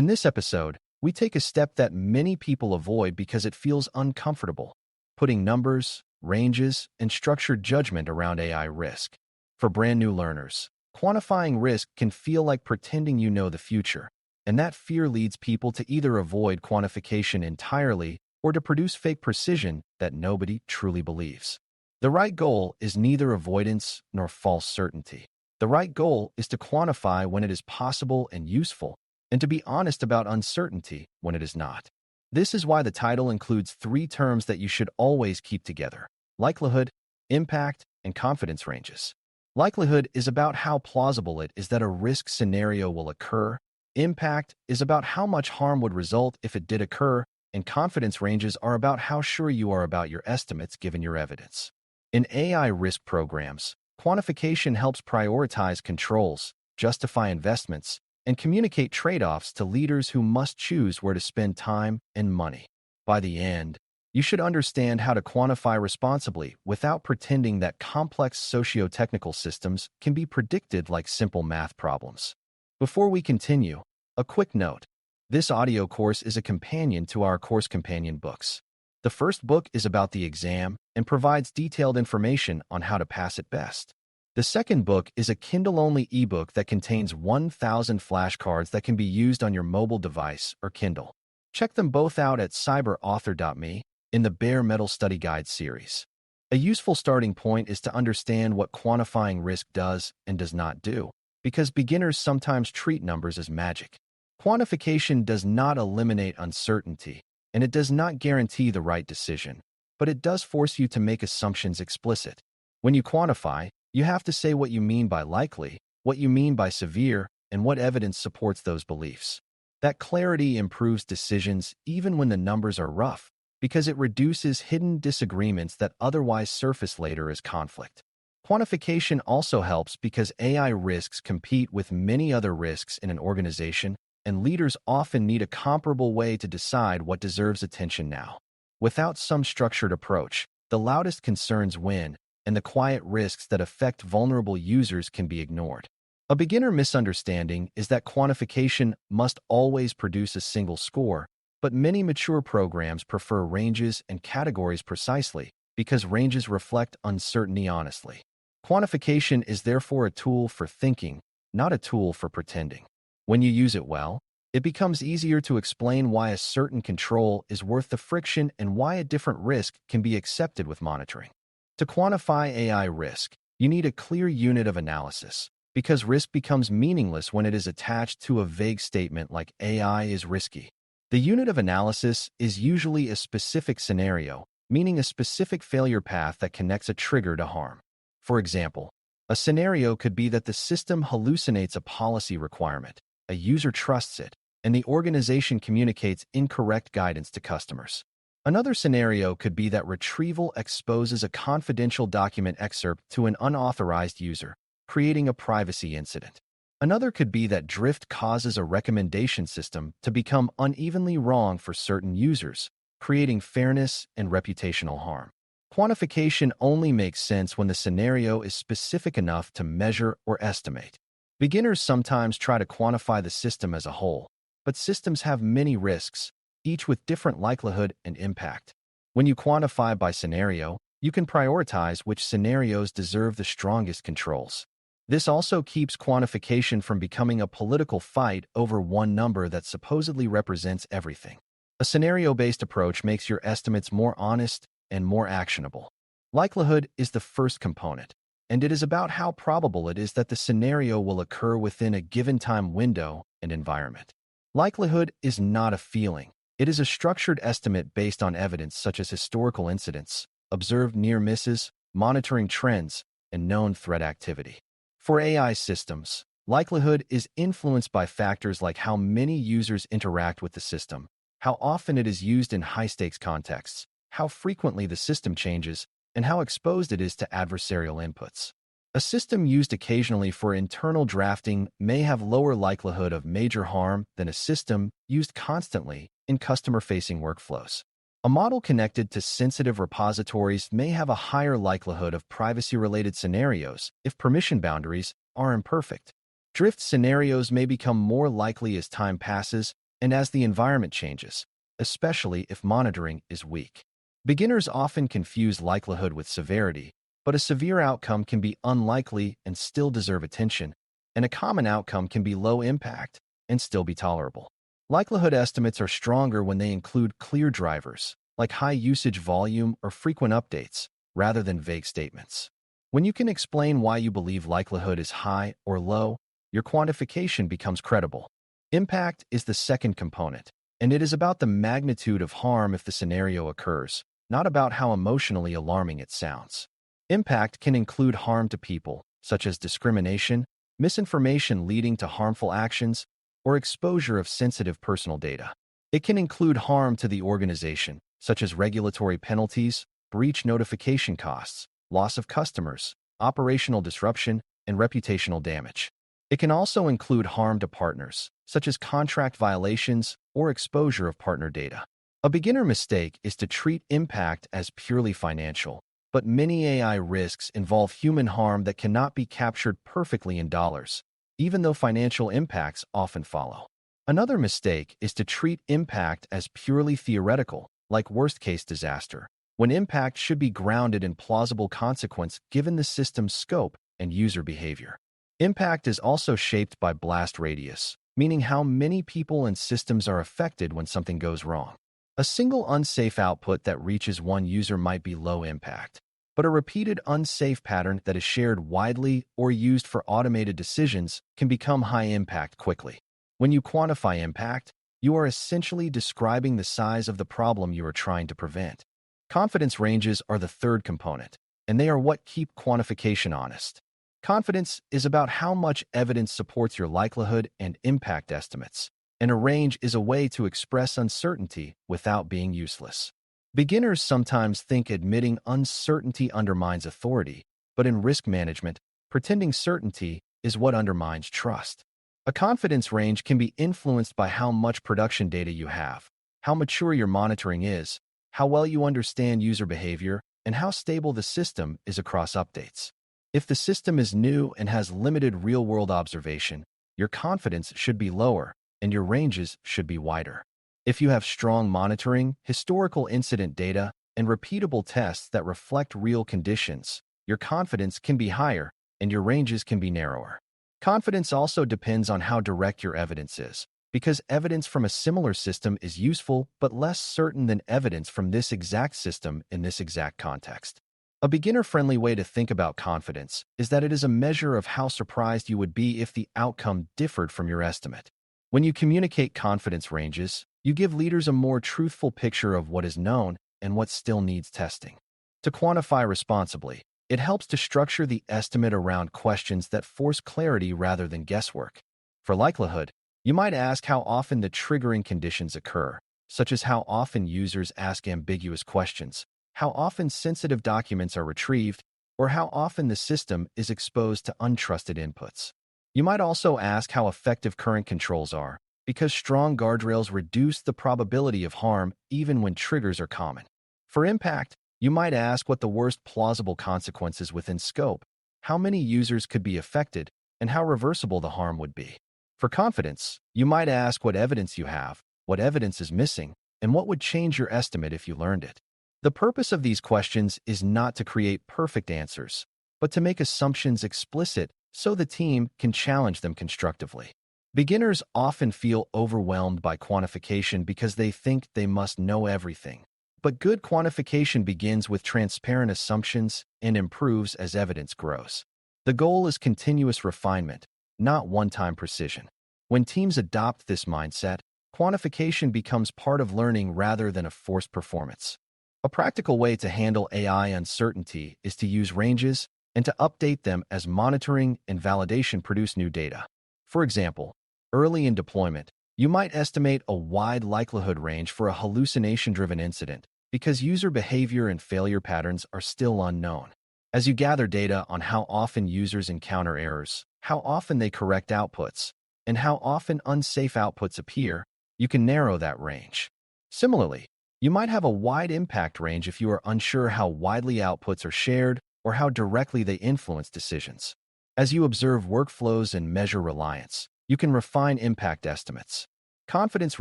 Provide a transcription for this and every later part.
In this episode, we take a step that many people avoid because it feels uncomfortable, putting numbers, ranges, and structured judgment around AI risk. For brand new learners, quantifying risk can feel like pretending you know the future, and that fear leads people to either avoid quantification entirely or to produce fake precision that nobody truly believes. The right goal is neither avoidance nor false certainty. The right goal is to quantify when it is possible and useful, and to be honest about uncertainty when it is not. This is why the title includes three terms that you should always keep together: likelihood, impact, and confidence ranges. Likelihood is about how plausible it is that a risk scenario will occur. Impact is about how much harm would result if it did occur, and confidence ranges are about how sure you are about your estimates given your evidence. In AI risk programs, quantification helps prioritize controls, justify investments, and communicate trade-offs to leaders who must choose where to spend time and money. By the end, you should understand how to quantify responsibly without pretending that complex socio-technical systems can be predicted like simple math problems. Before we continue, a quick note. This audio course is a companion to our course companion books. The first book is about the exam and provides detailed information on how to pass it best. The second book is a Kindle-only ebook that contains 1,000 flashcards that can be used on your mobile device or Kindle. Check them both out at cyber.author.me in the Bare Metal Study Guide series. A useful starting point is to understand what quantifying risk does and does not do, because beginners sometimes treat numbers as magic. Quantification does not eliminate uncertainty, and it does not guarantee the right decision, but it does force you to make assumptions explicit. When you quantify, you have to say what you mean by likely, what you mean by severe, and what evidence supports those beliefs. That clarity improves decisions even when the numbers are rough, because it reduces hidden disagreements that otherwise surface later as conflict. Quantification also helps because AI risks compete with many other risks in an organization, and leaders often need a comparable way to decide what deserves attention now. Without some structured approach, the loudest concerns win, and the quiet risks that affect vulnerable users can be ignored. A beginner misunderstanding is that quantification must always produce a single score, but many mature programs prefer ranges and categories precisely because ranges reflect uncertainty honestly. Quantification is therefore a tool for thinking, not a tool for pretending. When you use it well, it becomes easier to explain why a certain control is worth the friction and why a different risk can be accepted with monitoring. To quantify AI risk, you need a clear unit of analysis, because risk becomes meaningless when it is attached to a vague statement like AI is risky. The unit of analysis is usually a specific scenario, meaning a specific failure path that connects a trigger to harm. For example, a scenario could be that the system hallucinates a policy requirement, a user trusts it, and the organization communicates incorrect guidance to customers. Another scenario could be that retrieval exposes a confidential document excerpt to an unauthorized user, creating a privacy incident. Another could be that drift causes a recommendation system to become unevenly wrong for certain users, creating fairness and reputational harm. Quantification only makes sense when the scenario is specific enough to measure or estimate. Beginners sometimes try to quantify the system as a whole, but systems have many risks, each with different likelihood and impact. When you quantify by scenario, you can prioritize which scenarios deserve the strongest controls. This also keeps quantification from becoming a political fight over one number that supposedly represents everything. A scenario-based approach makes your estimates more honest and more actionable. Likelihood is the first component, and it is about how probable it is that the scenario will occur within a given time window and environment. Likelihood is not a feeling. It is a structured estimate based on evidence such as historical incidents, observed near misses, monitoring trends, and known threat activity. For AI systems, likelihood is influenced by factors like how many users interact with the system, how often it is used in high-stakes contexts, how frequently the system changes, and how exposed it is to adversarial inputs. A system used occasionally for internal drafting may have lower likelihood of major harm than a system used constantly in customer-facing workflows. A model connected to sensitive repositories may have a higher likelihood of privacy-related scenarios if permission boundaries are imperfect. Drift scenarios may become more likely as time passes and as the environment changes, especially if monitoring is weak. Beginners often confuse likelihood with severity, but a severe outcome can be unlikely and still deserve attention, and a common outcome can be low impact and still be tolerable. Likelihood estimates are stronger when they include clear drivers, like high usage volume or frequent updates, rather than vague statements. When you can explain why you believe likelihood is high or low, your quantification becomes credible. Impact is the second component, and it is about the magnitude of harm if the scenario occurs, not about how emotionally alarming it sounds. Impact can include harm to people, such as discrimination, misinformation leading to harmful actions, or exposure of sensitive personal data. It can include harm to the organization, such as regulatory penalties, breach notification costs, loss of customers, operational disruption, and reputational damage. It can also include harm to partners, such as contract violations or exposure of partner data. A beginner mistake is to treat impact as purely financial, but many AI risks involve human harm that cannot be captured perfectly in dollars, even though financial impacts often follow. Another mistake is to treat impact as purely theoretical, like worst-case disaster, when impact should be grounded in plausible consequence given the system's scope and user behavior. Impact is also shaped by blast radius, meaning how many people and systems are affected when something goes wrong. A single unsafe output that reaches one user might be low impact, but a repeated unsafe pattern that is shared widely or used for automated decisions can become high impact quickly. When you quantify impact, you are essentially describing the size of the problem you are trying to prevent. Confidence ranges are the third component, and they are what keep quantification honest. Confidence is about how much evidence supports your likelihood and impact estimates, and a range is a way to express uncertainty without being useless. Beginners sometimes think admitting uncertainty undermines authority, but in risk management, pretending certainty is what undermines trust. A confidence range can be influenced by how much production data you have, how mature your monitoring is, how well you understand user behavior, and how stable the system is across updates. If the system is new and has limited real-world observation, your confidence should be lower and your ranges should be wider. If you have strong monitoring, historical incident data, and repeatable tests that reflect real conditions, your confidence can be higher and your ranges can be narrower. Confidence also depends on how direct your evidence is, because evidence from a similar system is useful but less certain than evidence from this exact system in this exact context. A beginner-friendly way to think about confidence is that it is a measure of how surprised you would be if the outcome differed from your estimate. When you communicate confidence ranges, you give leaders a more truthful picture of what is known and what still needs testing. To quantify responsibly, it helps to structure the estimate around questions that force clarity rather than guesswork. For likelihood, you might ask how often the triggering conditions occur, such as how often users ask ambiguous questions, how often sensitive documents are retrieved, or how often the system is exposed to untrusted inputs. You might also ask how effective current controls are, because strong guardrails reduce the probability of harm even when triggers are common. For impact, you might ask what the worst plausible consequences within scope, how many users could be affected, and how reversible the harm would be. For confidence, you might ask what evidence you have, what evidence is missing, and what would change your estimate if you learned it. The purpose of these questions is not to create perfect answers, but to make assumptions explicit so the team can challenge them constructively. Beginners often feel overwhelmed by quantification because they think they must know everything. But good quantification begins with transparent assumptions and improves as evidence grows. The goal is continuous refinement, not one-time precision. When teams adopt this mindset, quantification becomes part of learning rather than a forced performance. A practical way to handle AI uncertainty is to use ranges and to update them as monitoring and validation produce new data. For example, early in deployment, you might estimate a wide likelihood range for a hallucination-driven incident because user behavior and failure patterns are still unknown. As you gather data on how often users encounter errors, how often they correct outputs, and how often unsafe outputs appear, you can narrow that range. Similarly, you might have a wide impact range if you are unsure how widely outputs are shared or how directly they influence decisions. As you observe workflows and measure reliance, you can refine impact estimates. Confidence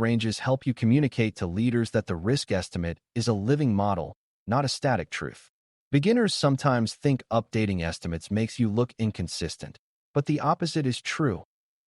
ranges help you communicate to leaders that the risk estimate is a living model, not a static truth. Beginners sometimes think updating estimates makes you look inconsistent, but the opposite is true.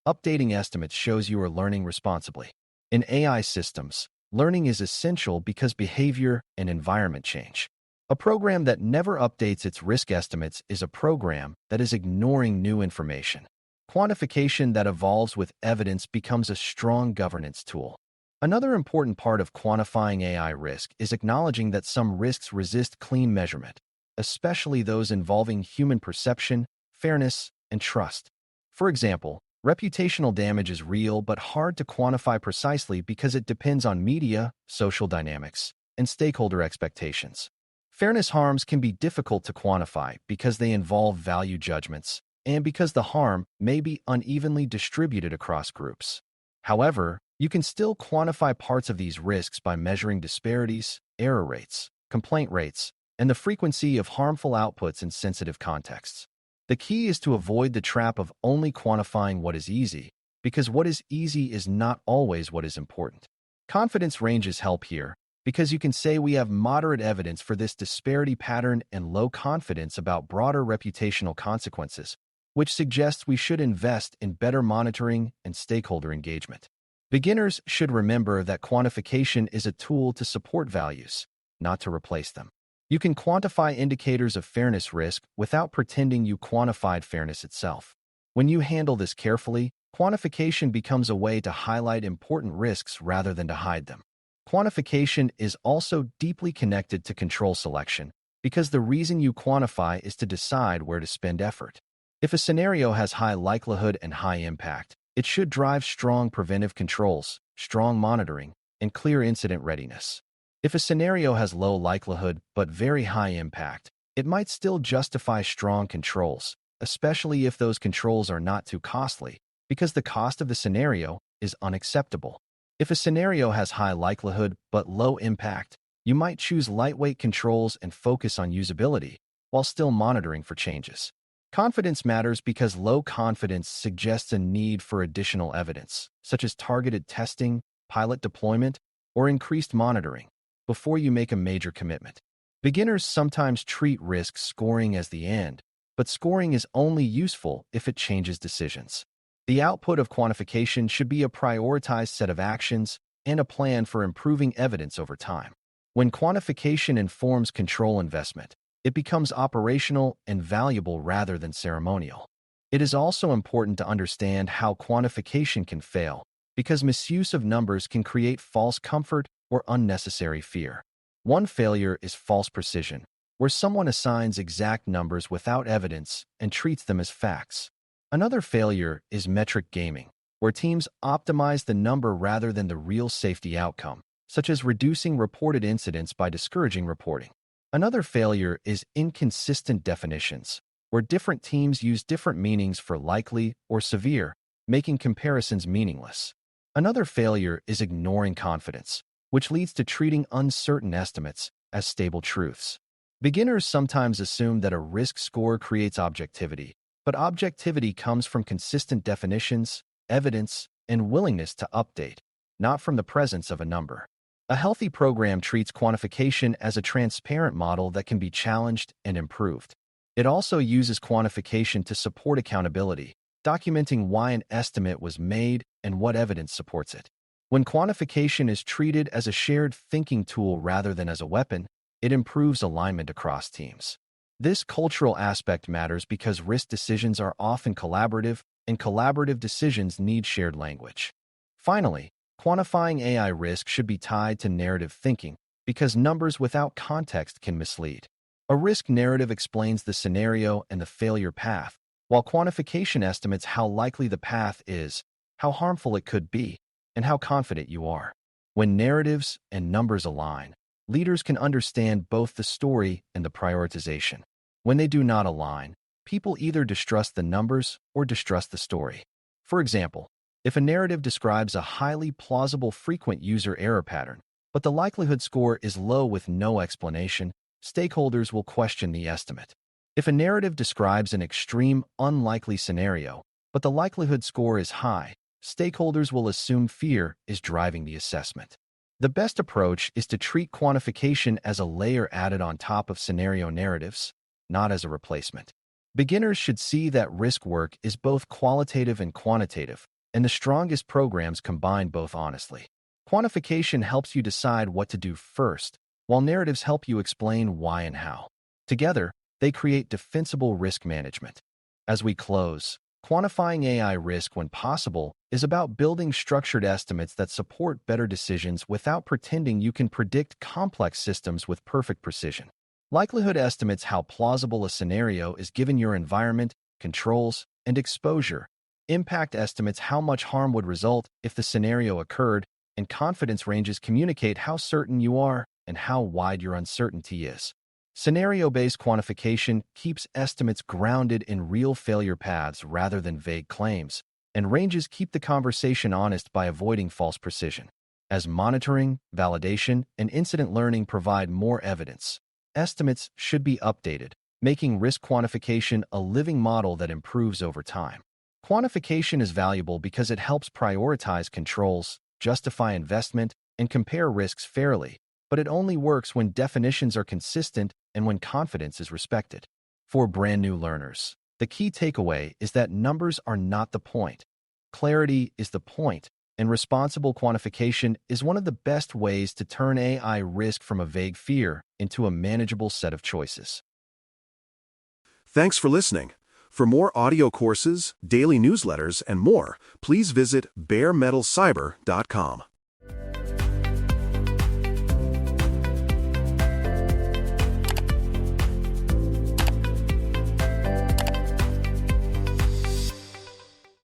Updating estimates shows you are learning responsibly. In AI systems, learning is essential because behavior and environment change. A program that never updates its risk estimates is a program that is ignoring new information. Quantification that evolves with evidence becomes a strong governance tool. Another important part of quantifying AI risk is acknowledging that some risks resist clean measurement, especially those involving human perception, fairness, and trust. For example, reputational damage is real but hard to quantify precisely because it depends on media, social dynamics, and stakeholder expectations. Fairness harms can be difficult to quantify because they involve value judgments and because the harm may be unevenly distributed across groups. However, you can still quantify parts of these risks by measuring disparities, error rates, complaint rates, and the frequency of harmful outputs in sensitive contexts. The key is to avoid the trap of only quantifying what is easy, because what is easy is not always what is important. Confidence ranges help here, because you can say we have moderate evidence for this disparity pattern and low confidence about broader reputational consequences, which suggests we should invest in better monitoring and stakeholder engagement. Beginners should remember that quantification is a tool to support values, not to replace them. You can quantify indicators of fairness risk without pretending you quantified fairness itself. When you handle this carefully, quantification becomes a way to highlight important risks rather than to hide them. Quantification is also deeply connected to control selection because the reason you quantify is to decide where to spend effort. If a scenario has high likelihood and high impact, it should drive strong preventive controls, strong monitoring, and clear incident readiness. If a scenario has low likelihood but very high impact, it might still justify strong controls, especially if those controls are not too costly, because the cost of the scenario is unacceptable. If a scenario has high likelihood but low impact, you might choose lightweight controls and focus on usability, while still monitoring for changes. Confidence matters because low confidence suggests a need for additional evidence, such as targeted testing, pilot deployment, or increased monitoring, before you make a major commitment. Beginners sometimes treat risk scoring as the end, but scoring is only useful if it changes decisions. The output of quantification should be a prioritized set of actions and a plan for improving evidence over time. When quantification informs control investment, it becomes operational and valuable rather than ceremonial. It is also important to understand how quantification can fail, because misuse of numbers can create false comfort or unnecessary fear. One failure is false precision, where someone assigns exact numbers without evidence and treats them as facts. Another failure is metric gaming, where teams optimize the number rather than the real safety outcome, such as reducing reported incidents by discouraging reporting. Another failure is inconsistent definitions, where different teams use different meanings for likely or severe, making comparisons meaningless. Another failure is ignoring confidence, which leads to treating uncertain estimates as stable truths. Beginners sometimes assume that a risk score creates objectivity, but objectivity comes from consistent definitions, evidence, and willingness to update, not from the presence of a number. A healthy program treats quantification as a transparent model that can be challenged and improved. It also uses quantification to support accountability, documenting why an estimate was made and what evidence supports it. When quantification is treated as a shared thinking tool rather than as a weapon, it improves alignment across teams. This cultural aspect matters because risk decisions are often collaborative, and collaborative decisions need shared language. Finally, quantifying AI risk should be tied to narrative thinking because numbers without context can mislead. A risk narrative explains the scenario and the failure path, while quantification estimates how likely the path is, how harmful it could be, and how confident you are. When narratives and numbers align, leaders can understand both the story and the prioritization. When they do not align, people either distrust the numbers or distrust the story. For example, if a narrative describes a highly plausible frequent user error pattern, but the likelihood score is low with no explanation, stakeholders will question the estimate. If a narrative describes an extreme, unlikely scenario, but the likelihood score is high, stakeholders will assume fear is driving the assessment. The best approach is to treat quantification as a layer added on top of scenario narratives, not as a replacement. Beginners should see that risk work is both qualitative and quantitative, and the strongest programs combine both honestly. Quantification helps you decide what to do first, while narratives help you explain why and how. Together, they create defensible risk management. As we close, quantifying AI risk when possible is about building structured estimates that support better decisions without pretending you can predict complex systems with perfect precision. Likelihood estimates how plausible a scenario is given your environment, controls, and exposure. Impact estimates how much harm would result if the scenario occurred, and confidence ranges communicate how certain you are and how wide your uncertainty is. Scenario-based quantification keeps estimates grounded in real failure paths rather than vague claims, and ranges keep the conversation honest by avoiding false precision. As monitoring, validation, and incident learning provide more evidence, estimates should be updated, making risk quantification a living model that improves over time. Quantification is valuable because it helps prioritize controls, justify investment, and compare risks fairly, but it only works when definitions are consistent and when confidence is respected. For brand new learners, the key takeaway is that numbers are not the point. Clarity is the point, and responsible quantification is one of the best ways to turn AI risk from a vague fear into a manageable set of choices. Thanks for listening. For more audio courses, daily newsletters, and more, please visit BareMetalCyber.com.